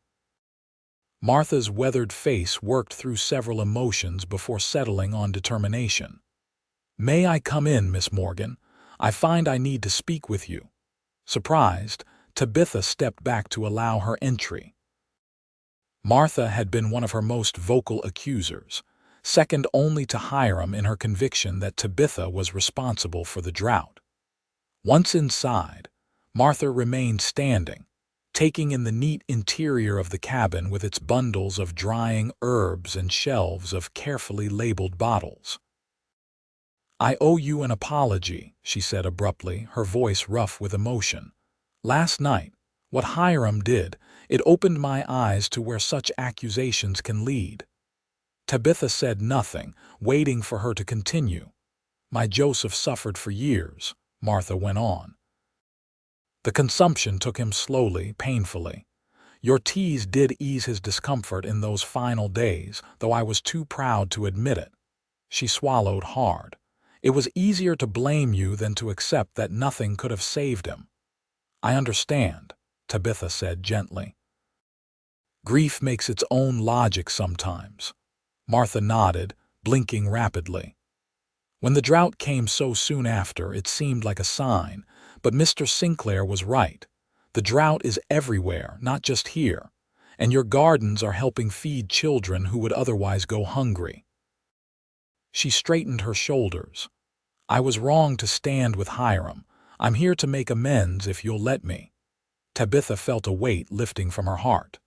Martha's weathered face worked through several emotions before settling on determination. "May I come in, Miss Morgan? I find I need to speak with you." Surprised, Tabitha stepped back to allow her entry. Martha had been one of her most vocal accusers, second only to Hiram in her conviction that Tabitha was responsible for the drought. Once inside, Martha remained standing, taking in the neat interior of the cabin with its bundles of drying herbs and shelves of carefully labeled bottles. "I owe you an apology," she said abruptly, her voice rough with emotion. Last night, what Hiram did, it opened my eyes to where such accusations can lead. Tabitha said nothing, waiting for her to continue. My Joseph suffered for years, Martha went on. The consumption took him slowly, painfully. Your teas did ease his discomfort in those final days, though I was too proud to admit it. She swallowed hard. It was easier to blame you than to accept that nothing could have saved him. I understand, Tabitha said gently. Grief makes its own logic sometimes. Martha nodded, blinking rapidly. When the drought came so soon after, it seemed like a sign, but Mr. Sinclair was right. The drought is everywhere, not just here, and your gardens are helping feed children who would otherwise go hungry. She straightened her shoulders. I was wrong to stand with Hiram. I'm here to make amends if you'll let me. Tabitha felt a weight lifting from her heart.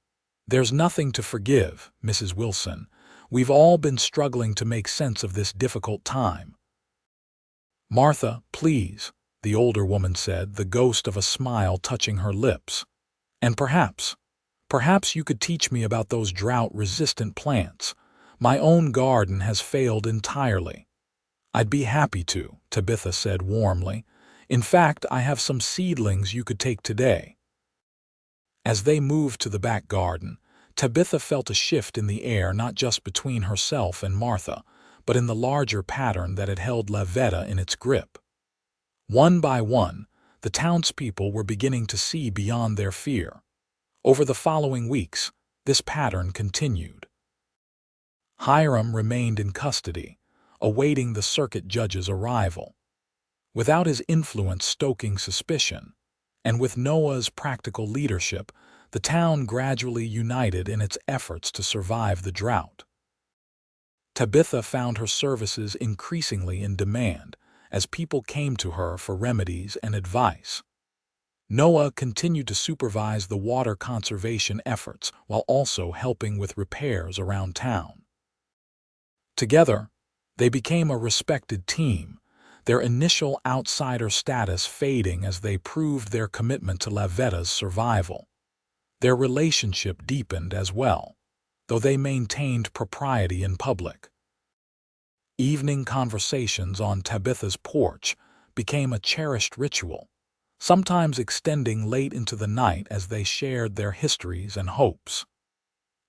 There's nothing to forgive, Mrs. Wilson. We've all been struggling to make sense of this difficult time. Martha, please, the older woman said, the ghost of a smile touching her lips. And perhaps you could teach me about those drought-resistant plants. My own garden has failed entirely. I'd be happy to, Tabitha said warmly. In fact, I have some seedlings you could take today. As they moved to the back garden, Tabitha felt a shift in the air, not just between herself and Martha, but in the larger pattern that had held Veta in its grip. One by one, the townspeople were beginning to see beyond their fear. Over the following weeks, this pattern continued. Hiram remained in custody, awaiting the circuit judge's arrival. Without his influence stoking suspicion, and with Noah's practical leadership, the town gradually united in its efforts to survive the drought. Tabitha found her services increasingly in demand as people came to her for remedies and advice. Noah continued to supervise the water conservation efforts while also helping with repairs around town. Together, they became a respected team, their initial outsider status fading as they proved their commitment to Veta's survival. Their relationship deepened as well, though they maintained propriety in public. Evening conversations on Tabitha's porch became a cherished ritual, sometimes extending late into the night as they shared their histories and hopes.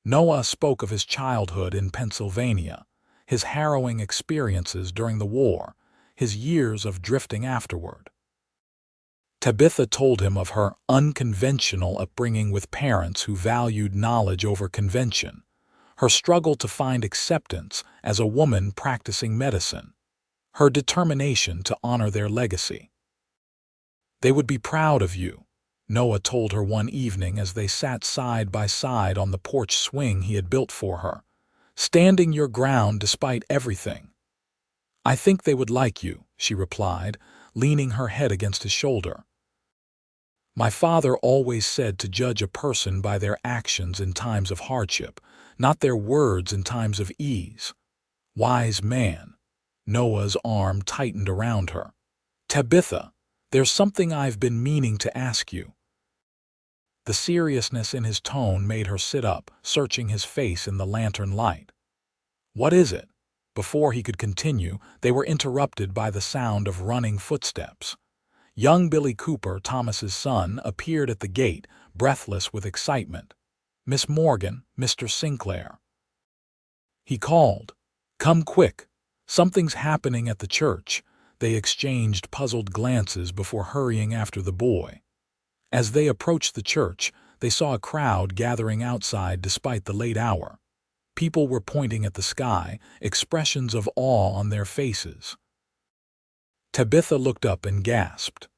Noah spoke of his childhood in Pennsylvania, his harrowing experiences during the war, his years of drifting afterward. Tabitha told him of her unconventional upbringing with parents who valued knowledge over convention, her struggle to find acceptance as a woman practicing medicine, her determination to honor their legacy. They would be proud of you, Noah told her one evening as they sat side by side on the porch swing he had built for her, standing your ground despite everything. I think they would like you, she replied, leaning her head against his shoulder. My father always said to judge a person by their actions in times of hardship, not their words in times of ease. Wise man. Noah's arm tightened around her. Tabitha, there's something I've been meaning to ask you. The seriousness in his tone made her sit up, searching his face in the lantern light. What is it? Before he could continue, they were interrupted by the sound of running footsteps. Young Billy Cooper, Thomas's son, appeared at the gate, breathless with excitement. Miss Morgan, Mr. Sinclair. He called. Come quick. Something's happening at the church. They exchanged puzzled glances before hurrying after the boy. As they approached the church, they saw a crowd gathering outside despite the late hour. People were pointing at the sky, expressions of awe on their faces. Tabitha looked up and gasped.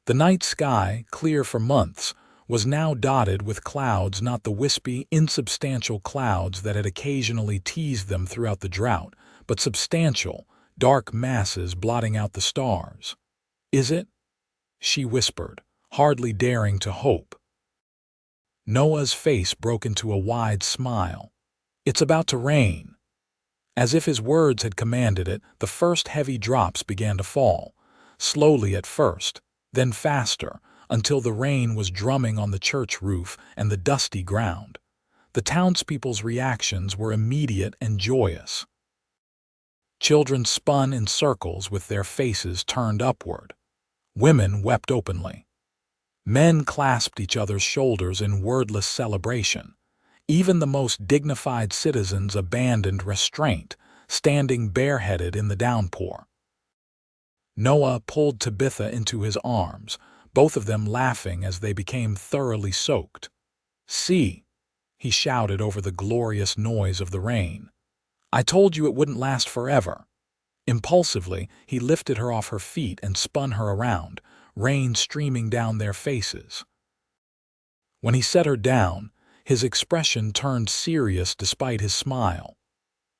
The night sky, clear for months, was now dotted with clouds, not the wispy, insubstantial clouds that had occasionally teased them throughout the drought, but substantial, dark masses blotting out the stars. Is it? She whispered, hardly daring to hope. Noah's face broke into a wide smile. It's about to rain. As if his words had commanded it, the first heavy drops began to fall, slowly at first, then faster, until the rain was drumming on the church roof and the dusty ground. The townspeople's reactions were immediate and joyous. Children spun in circles with their faces turned upward. Women wept openly. Men clasped each other's shoulders in wordless celebration. Even the most dignified citizens abandoned restraint, standing bareheaded in the downpour. Noah pulled Tabitha into his arms, both of them laughing as they became thoroughly soaked. "See," he shouted over the glorious noise of the rain. "I told you it wouldn't last forever." Impulsively, he lifted her off her feet and spun her around, rain streaming down their faces. When he set her down, his expression turned serious despite his smile.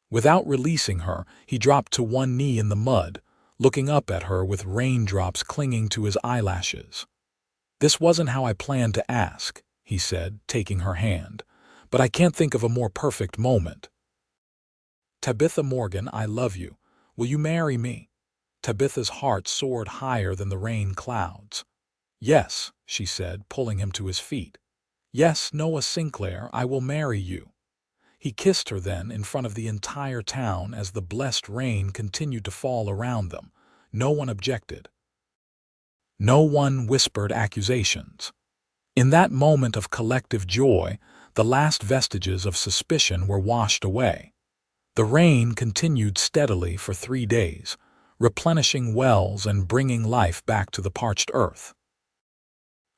Without releasing her, he dropped to one knee in the mud, looking up at her with raindrops clinging to his eyelashes. "This wasn't how I planned to ask," he said, taking her hand, "but I can't think of a more perfect moment." "Tabitha Morgan, I love you. Will you marry me?" Tabitha's heart soared higher than the rain clouds. "Yes," she said, pulling him to his feet. "Yes, Noah Sinclair, I will marry you." He kissed her then in front of the entire town as the blessed rain continued to fall around them. No one objected. No one whispered accusations. In that moment of collective joy, the last vestiges of suspicion were washed away. The rain continued steadily for 3 days, replenishing wells and bringing life back to the parched earth.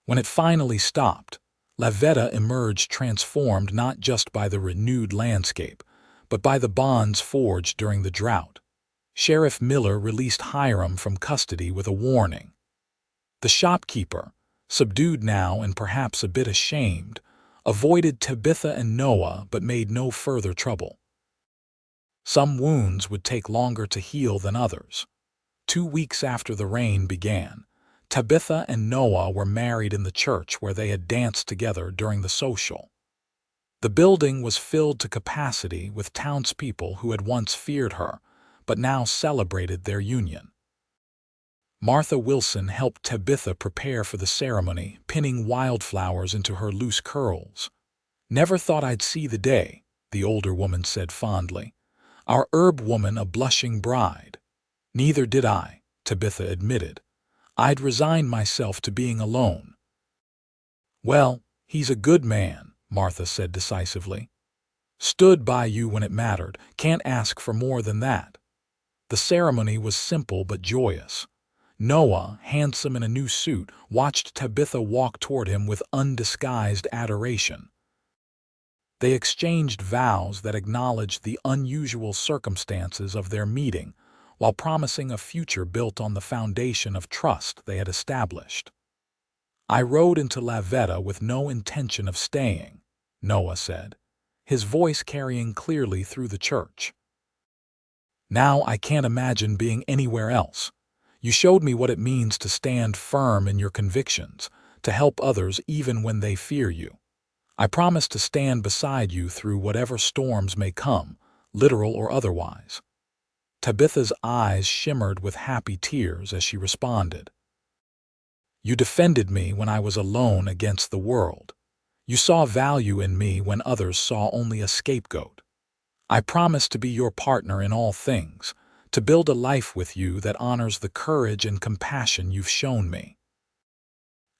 When it finally stopped, Veta emerged transformed not just by the renewed landscape, but by the bonds forged during the drought. Sheriff Miller released Hiram from custody with a warning. The shopkeeper, subdued now and perhaps a bit ashamed, avoided Tabitha and Noah but made no further trouble. Some wounds would take longer to heal than others. 2 weeks after the rain began, Tabitha and Noah were married in the church where they had danced together during the social. The building was filled to capacity with townspeople who had once feared her, but now celebrated their union. Martha Wilson helped Tabitha prepare for the ceremony, pinning wildflowers into her loose curls. "Never thought I'd see the day," the older woman said fondly. "Our herb woman a blushing bride." "Neither did I," Tabitha admitted. "I'd resigned myself to being alone." "Well, he's a good man," Martha said decisively. "Stood by you when it mattered. Can't ask for more than that." The ceremony was simple but joyous. Noah, handsome in a new suit, watched Tabitha walk toward him with undisguised adoration. They exchanged vows that acknowledged the unusual circumstances of their meeting, while promising a future built on the foundation of trust they had established. "I rode into Veta with no intention of staying," Noah said, his voice carrying clearly through the church. "Now I can't imagine being anywhere else. You showed me what it means to stand firm in your convictions, to help others even when they fear you. I promise to stand beside you through whatever storms may come, literal or otherwise." Tabitha's eyes shimmered with happy tears as she responded. "You defended me when I was alone against the world. You saw value in me when others saw only a scapegoat. I promise to be your partner in all things, to build a life with you that honors the courage and compassion you've shown me."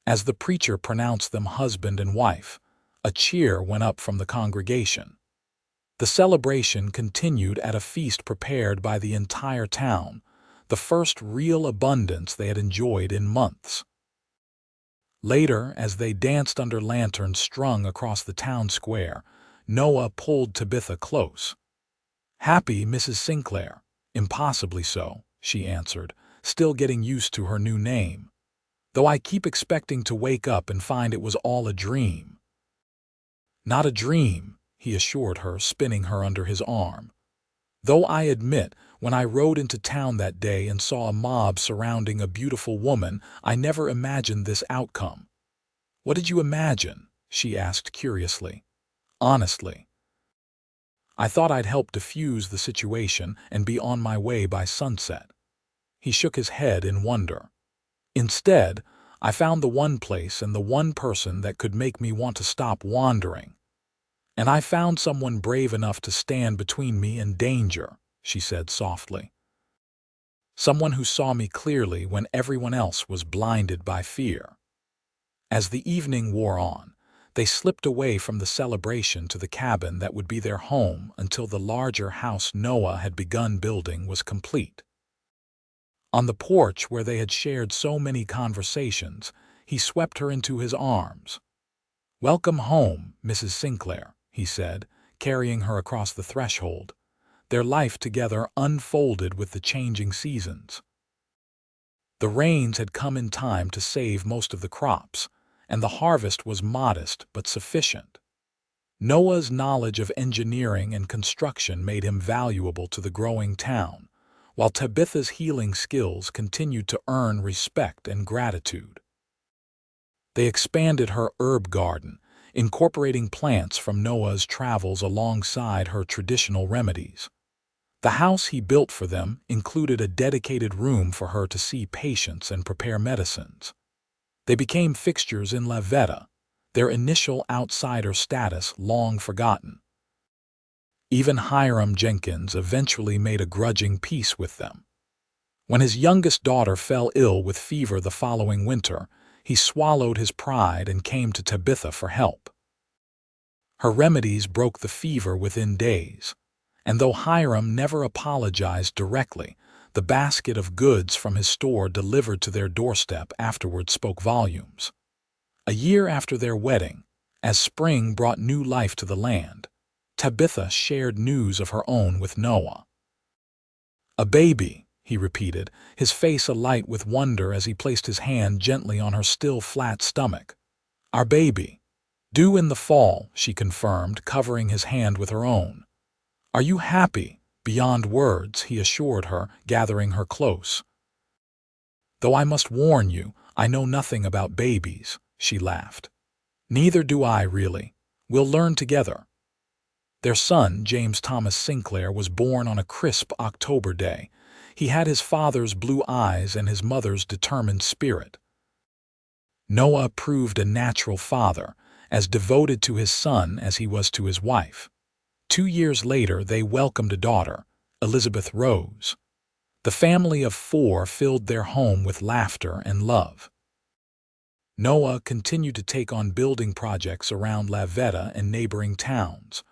As the preacher pronounced them husband and wife, a cheer went up from the congregation. The celebration continued at a feast prepared by the entire town, the first real abundance they had enjoyed in months. Later, as they danced under lanterns strung across the town square, Noah pulled Tabitha close. "Happy, Mrs. Sinclair." "Impossibly so," she answered, still getting used to her new name. "Though I keep expecting to wake up and find it was all a dream." "Not a dream," he assured her, spinning her under his arm. "Though I admit, when I rode into town that day and saw a mob surrounding a beautiful woman, I never imagined this outcome." "What did you imagine?" she asked curiously. "Honestly, I thought I'd help diffuse the situation and be on my way by sunset." He shook his head in wonder. "Instead, I found the one place and the one person that could make me want to stop wandering. And I found someone brave enough to stand between me and danger," she said softly. "Someone who saw me clearly when everyone else was blinded by fear." As the evening wore on, they slipped away from the celebration to the cabin that would be their home until the larger house Noah had begun building was complete. On the porch where they had shared so many conversations, he swept her into his arms. "Welcome home, Mrs. Sinclair," he said, carrying her across the threshold. Their life together unfolded with the changing seasons. The rains had come in time to save most of the crops, and the harvest was modest but sufficient. Noah's knowledge of engineering and construction made him valuable to the growing town, while Tabitha's healing skills continued to earn respect and gratitude. They expanded her herb garden, incorporating plants from Noah's travels alongside her traditional remedies. The house he built for them included a dedicated room for her to see patients and prepare medicines. They became fixtures in Veta, their initial outsider status long forgotten. Even Hiram Jenkins eventually made a grudging peace with them. When his youngest daughter fell ill with fever the following winter, he swallowed his pride and came to Tabitha for help. Her remedies broke the fever within days, and though Hiram never apologized directly, the basket of goods from his store delivered to their doorstep afterward spoke volumes. A year after their wedding, as spring brought new life to the land, Tabitha shared news of her own with Noah. "A baby," he repeated, his face alight with wonder as he placed his hand gently on her still flat stomach. "Our baby. Due in the fall," she confirmed, covering his hand with her own. "Are you happy?" "Beyond words," he assured her, gathering her close. "Though I must warn you, I know nothing about babies," she laughed. "Neither do I, really. We'll learn together." Their son, James Thomas Sinclair, was born on a crisp October day. He had his father's blue eyes and his mother's determined spirit. Noah proved a natural father, as devoted to his son as he was to his wife. 2 years later, they welcomed a daughter, Elizabeth Rose. The family of 4 filled their home with laughter and love. Noah continued to take on building projects around Veta and neighboring towns,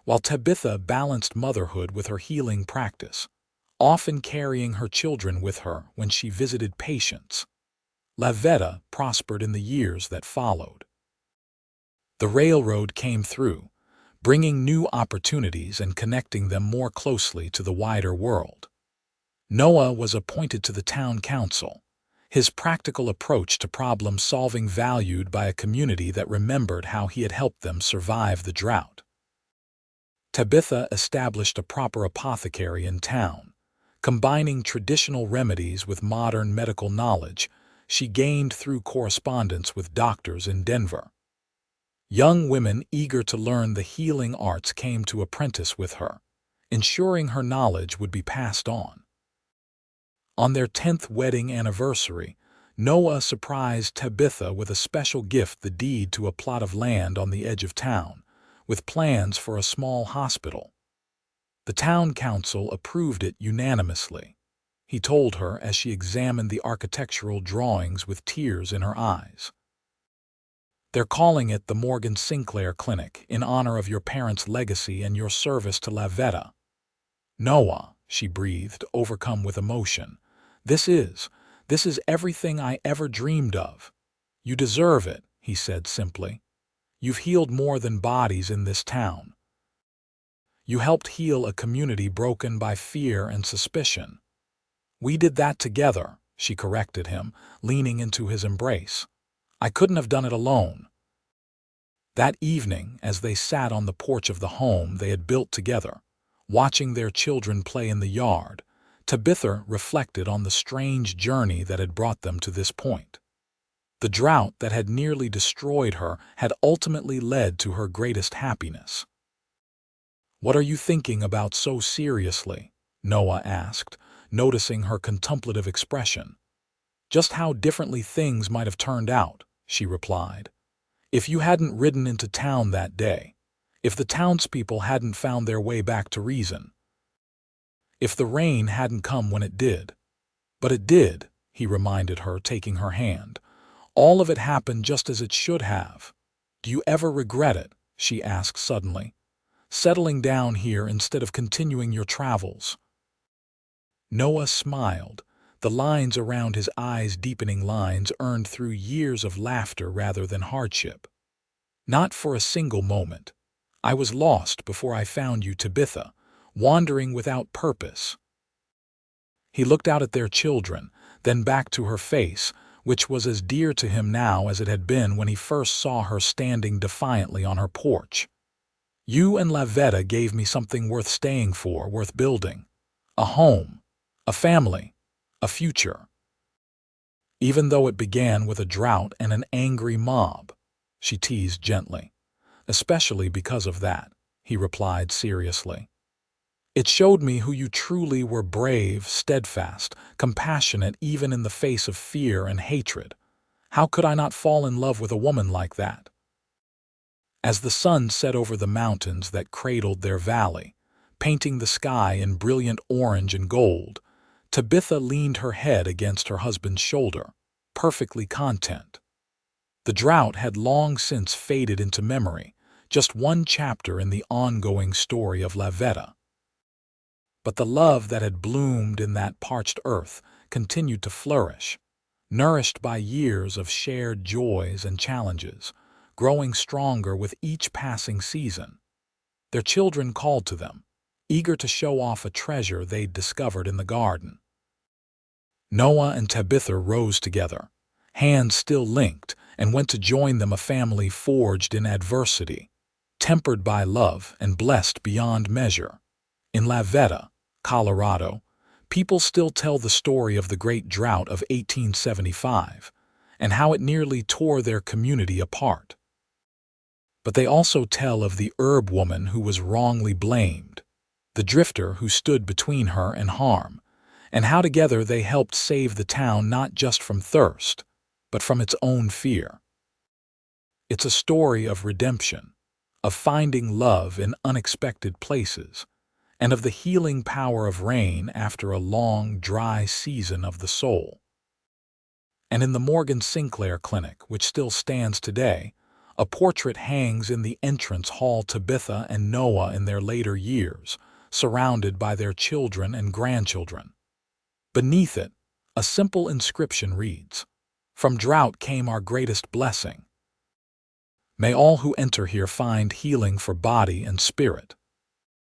while Tabitha balanced motherhood with her healing practice, often carrying her children with her when she visited patients. Veta prospered in the years that followed. The railroad came through, bringing new opportunities and connecting them more closely to the wider world. Noah was appointed to the town council, his practical approach to problem-solving valued by a community that remembered how he had helped them survive the drought. Tabitha established a proper apothecary in town. Combining traditional remedies with modern medical knowledge, she gained through correspondence with doctors in Denver. Young women eager to learn the healing arts came to apprentice with her, ensuring her knowledge would be passed on. On their 10th wedding anniversary, Noah surprised Tabitha with a special gift, the deed to a plot of land on the edge of town, with plans for a small hospital. The town council approved it unanimously, he told her as she examined the architectural drawings with tears in her eyes. "They're calling it the Morgan Sinclair Clinic in honor of your parents' legacy and your service to Veta." "Noah," she breathed, overcome with emotion, This is everything I ever dreamed of." "You deserve it," he said simply. "You've healed more than bodies in this town. You helped heal a community broken by fear and suspicion." "We did that together," she corrected him, leaning into his embrace. "I couldn't have done it alone." That evening, as they sat on the porch of the home they had built together, watching their children play in the yard, Tabitha reflected on the strange journey that had brought them to this point. The drought that had nearly destroyed her had ultimately led to her greatest happiness. "What are you thinking about so seriously?" Noah asked, noticing her contemplative expression. Just how differently things might have turned out, she replied. If you hadn't ridden into town that day, if the townspeople hadn't found their way back to reason, if the rain hadn't come when it did. But it did, he reminded her, taking her hand. All of it happened just as it should have. Do you ever regret it? She asked suddenly. Settling down here instead of continuing your travels. Noah smiled, the lines around his eyes deepening, lines earned through years of laughter rather than hardship. Not for a single moment. I was lost before I found you, Tabitha, wandering without purpose. He looked out at their children, then back to her face, which was as dear to him now as it had been when he first saw her standing defiantly on her porch. You and Veta gave me something worth staying for, worth building. A home, a family, a future. Even though it began with a drought and an angry mob, she teased gently. Especially because of that, he replied seriously. It showed me who you truly were: brave, steadfast, compassionate even in the face of fear and hatred. How could I not fall in love with a woman like that? As the sun set over the mountains that cradled their valley, painting the sky in brilliant orange and gold, Tabitha leaned her head against her husband's shoulder, perfectly content. The drought had long since faded into memory, just one chapter in the ongoing story of Veta. But the love that had bloomed in that parched earth continued to flourish, nourished by years of shared joys and challenges, growing stronger with each passing season. Their children called to them, eager to show off a treasure they'd discovered in the garden. Noah and Tabitha rose together, hands still linked, and went to join them, a family forged in adversity, tempered by love and blessed beyond measure. In Veta, Colorado, people still tell the story of the Great Drought of 1875 and how it nearly tore their community apart. But they also tell of the herb woman who was wrongly blamed, the drifter who stood between her and harm, and how together they helped save the town not just from thirst, but from its own fear. It's a story of redemption, of finding love in unexpected places, and of the healing power of rain after a long, dry season of the soul. And in the Morgan Sinclair Clinic, which still stands today, a portrait hangs in the entrance hall: Tabitha and Noah in their later years, surrounded by their children and grandchildren. Beneath it, a simple inscription reads, "From drought came our greatest blessing. May all who enter here find healing for body and spirit."